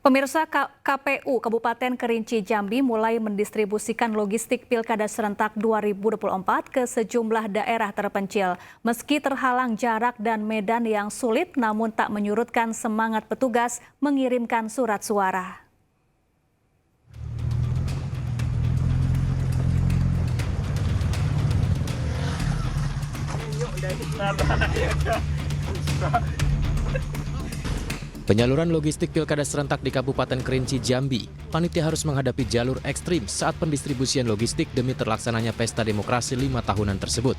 Pemirsa, KPU Kabupaten Kerinci Jambi mulai mendistribusikan logistik Pilkada serentak 2024 ke sejumlah daerah terpencil. Meski terhalang jarak dan medan yang sulit, namun tak menyurutkan semangat petugas mengirimkan surat suara. Penyaluran logistik Pilkada serentak di Kabupaten Kerinci Jambi, panitia harus menghadapi jalur ekstrim saat pendistribusian logistik demi terlaksananya pesta demokrasi 5 tahunan tersebut.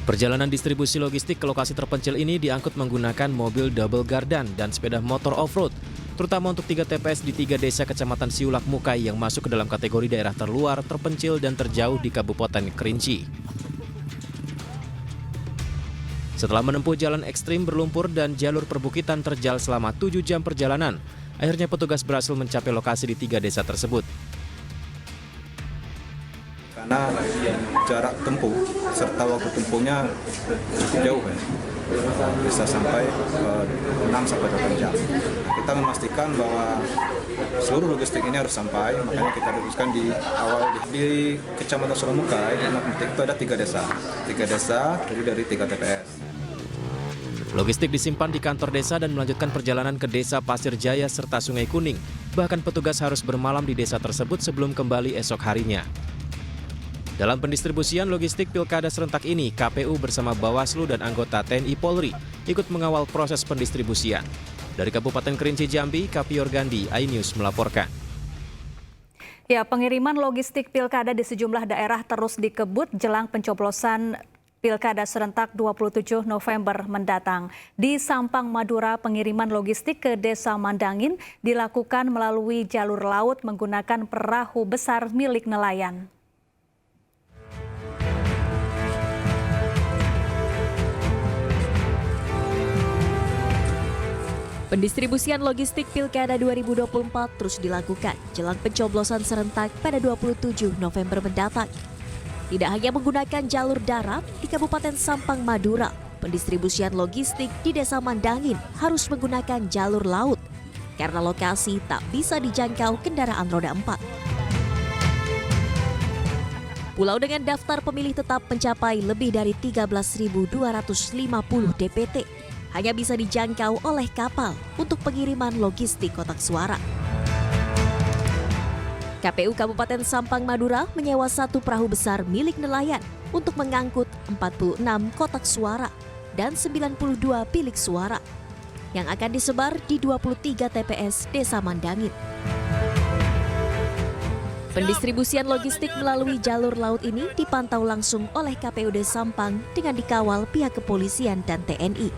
Perjalanan distribusi logistik ke lokasi terpencil ini diangkut menggunakan mobil double gardan dan sepeda motor off-road, terutama untuk 3 TPS di 3 desa Kecamatan Siulak Mukai yang masuk ke dalam kategori daerah terluar, terpencil, dan terjauh di Kabupaten Kerinci. Setelah menempuh jalan ekstrim berlumpur dan jalur perbukitan terjal selama 7 jam perjalanan, akhirnya petugas berhasil mencapai lokasi di 3 desa tersebut. Karena jarak tempuh serta waktu tempuhnya cukup jauh ya. Bisa sampai 6-8 jam. Kita memastikan bahwa seluruh logistik ini harus sampai, makanya kita fokuskan di awal di Kecamatan Solomukai, itu ada 3 desa. 3 desa terdiri dari 3 TPS. Logistik disimpan di kantor desa dan melanjutkan perjalanan ke desa Pasir Jaya serta Sungai Kuning. Bahkan petugas harus bermalam di desa tersebut sebelum kembali esok harinya. Dalam pendistribusian logistik Pilkada serentak ini, KPU bersama Bawaslu dan anggota TNI Polri ikut mengawal proses pendistribusian. Dari Kabupaten Kerinci Jambi, Kapior Gandhi, iNews melaporkan. Ya, pengiriman logistik Pilkada di sejumlah daerah terus dikebut jelang pencoblosan Pilkada serentak 27 November mendatang. Di Sampang, Madura, pengiriman logistik ke Desa Mandangin dilakukan melalui jalur laut menggunakan perahu besar milik nelayan. Pendistribusian logistik Pilkada 2024 terus dilakukan jelang pencoblosan serentak pada 27 November mendatang. Tidak hanya menggunakan jalur darat di Kabupaten Sampang, Madura, pendistribusian logistik di Desa Mandangin harus menggunakan jalur laut karena lokasi tak bisa dijangkau kendaraan roda 4. Pulau dengan daftar pemilih tetap mencapai lebih dari 13.250 DPT hanya bisa dijangkau oleh kapal untuk pengiriman logistik kotak suara. KPU Kabupaten Sampang, Madura menyewa 1 perahu besar milik nelayan untuk mengangkut 46 kotak suara dan 92 bilik suara yang akan disebar di 23 TPS Desa Mandangin. Pendistribusian logistik melalui jalur laut ini dipantau langsung oleh KPUD Sampang dengan dikawal pihak kepolisian dan TNI.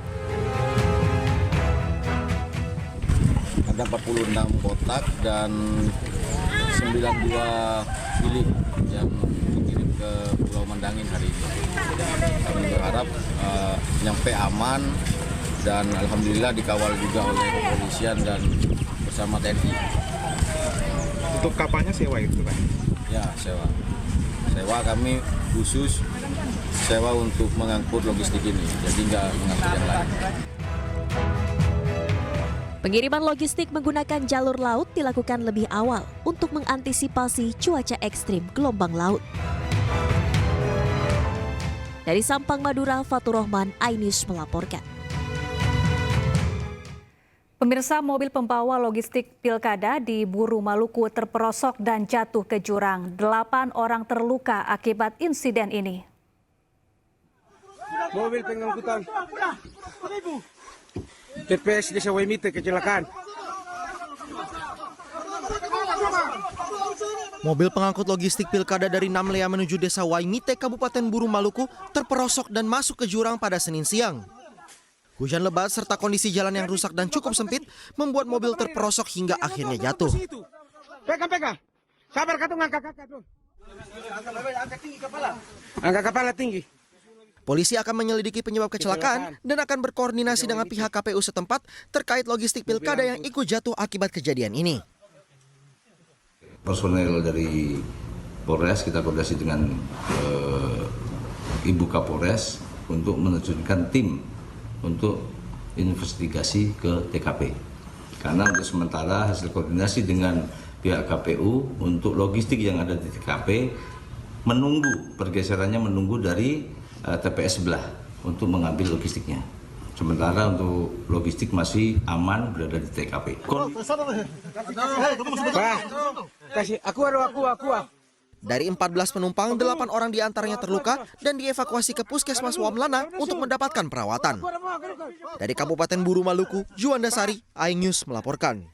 Ada 46 kotak dan 92 bilik yang dikirim ke Pulau Mandangin hari ini. Kami berharap nyampe aman dan alhamdulillah dikawal juga oleh kepolisian dan bersama TNI. Untuk kapalnya sewa itu kan? Ya, sewa. Sewa kami khusus sewa untuk mengangkut logistik ini, jadi nggak mengangkut yang lain. Pengiriman logistik menggunakan jalur laut dilakukan lebih awal untuk mengantisipasi cuaca ekstrim gelombang laut. Dari Sampang, Madura, Fatur Rahman, iNews melaporkan. Pemirsa, mobil pembawa logistik Pilkada di Buru, Maluku terperosok dan jatuh ke jurang. 8 orang terluka akibat insiden ini. Mobil pengangkutan TPS Desa Waimite kecelakaan. Mobil pengangkut logistik Pilkada dari Namlea menuju Desa Waimite, Kabupaten Buru, Maluku terperosok dan masuk ke jurang pada Senin siang. Hujan lebat serta kondisi jalan yang rusak dan cukup sempit membuat mobil terperosok hingga akhirnya jatuh. Pegang. Sabar katu ngangkat tuh. Angkat kepala tinggi. Polisi akan menyelidiki penyebab kecelakaan dan akan berkoordinasi dengan pihak KPU setempat terkait logistik Pilkada yang ikut jatuh akibat kejadian ini. Personel dari Polres kita koordinasi dengan Ibu Kapolres untuk menerjunkan tim untuk investigasi ke TKP. Karena untuk sementara hasil koordinasi dengan pihak KPU untuk logistik yang ada di TKP menunggu pergeserannya dari TPS sebelah untuk mengambil logistiknya. Sementara untuk logistik masih aman berada di TKP. Kasih aku. Dari 14 penumpang, 8 orang diantaranya terluka dan dievakuasi ke Puskesmas Wamlana untuk mendapatkan perawatan. Dari Kabupaten Buru Maluku, Juanda Sari, iNews melaporkan.